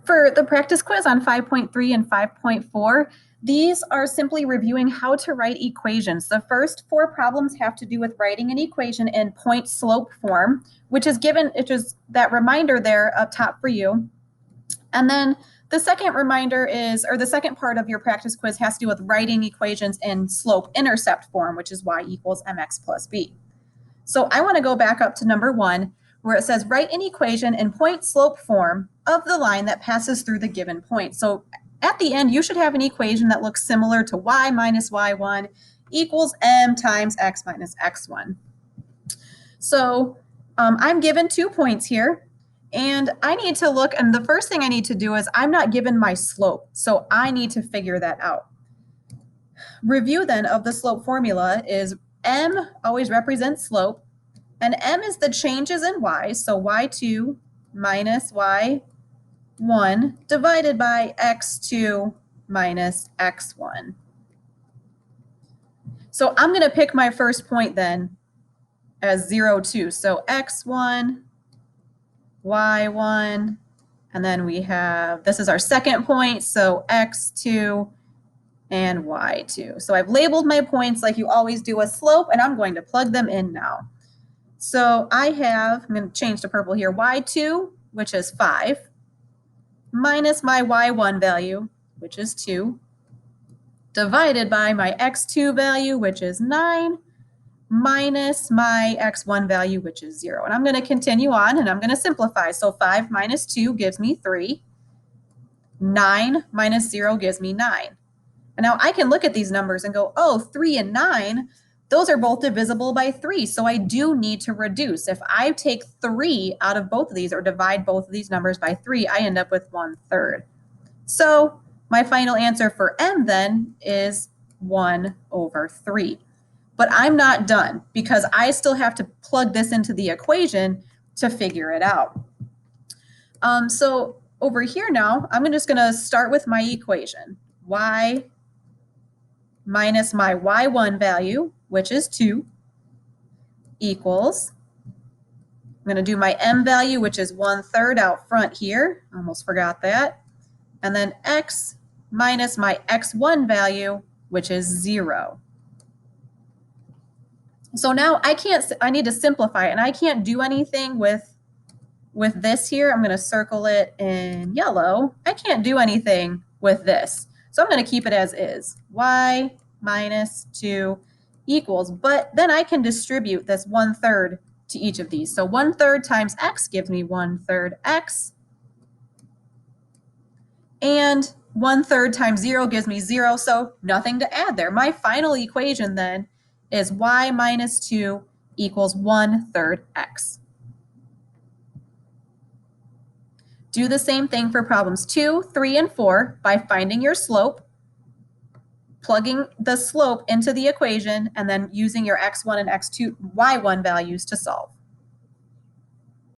For the practice quiz on 5.3 and 5.4, these are simply reviewing how to write equations. The first 4 problems have to do with writing an equation in point-slope form, which is given, it is that reminder there up top for you. And then the second reminder is, or the second part of your practice quiz has to do with writing equations in slope-intercept form, which is y equals mx plus b. So I want to go back up to number 1, where it says write an equation in point-slope form of the line that passes through the given point. So at the end, you should have an equation that looks similar to y minus y1 equals m times x minus x1. So I'm given 2 points here, and I need to look, and the first thing I need to do is I'm not given my slope, so I need to figure that out. Review then of the slope formula is m always represents slope, and m is the changes in y, so y2 minus y1 divided by x2 minus x1. So I'm going to pick my first point then as 0, 2. So x1, y1, and then we have, this is our second point, so x2 and y2. So I've labeled my points like you always do with slope, and I'm going to plug them in now. So I have, I'm going to change to purple here, y2, which is 5, minus my y1 value, which is 2, divided by my x2 value, which is 9, minus my x1 value, which is 0. And I'm going to continue on, and I'm going to simplify. So 5 minus 2 gives me 3. 9 minus 0 gives me 9. And now I can look at these numbers and go, oh, 3 and 9, those are both divisible by 3, so I do need to reduce. If I take 3 out of both of these or divide both of these numbers by 3, I end up with 1/3. So my final answer for m then is 1/3. But I'm not done because I still have to plug this into the equation to figure it out. So over here now, I'm just going to start with my equation. Y minus my y1 value, which is 2, equals, I'm going to do my m value, which is 1/3 out front here. Almost forgot that. And then x minus my x1 value, which is 0. So now I need to simplify it, and I can't do anything with this here. I'm going to circle it in yellow. I can't do anything with this. So I'm going to keep it as is. Y minus 2 equals, but then I can distribute this 1/3 to each of these. So 1/3 times x gives me 1/3 x. And 1/3 times 0 gives me 0, so nothing to add there. My final equation then is y minus 2 equals 1/3 x. Do the same thing for problems 2, 3, and 4 by finding your slope, plugging the slope into the equation, and then using your x1 and x2, y1 values to solve.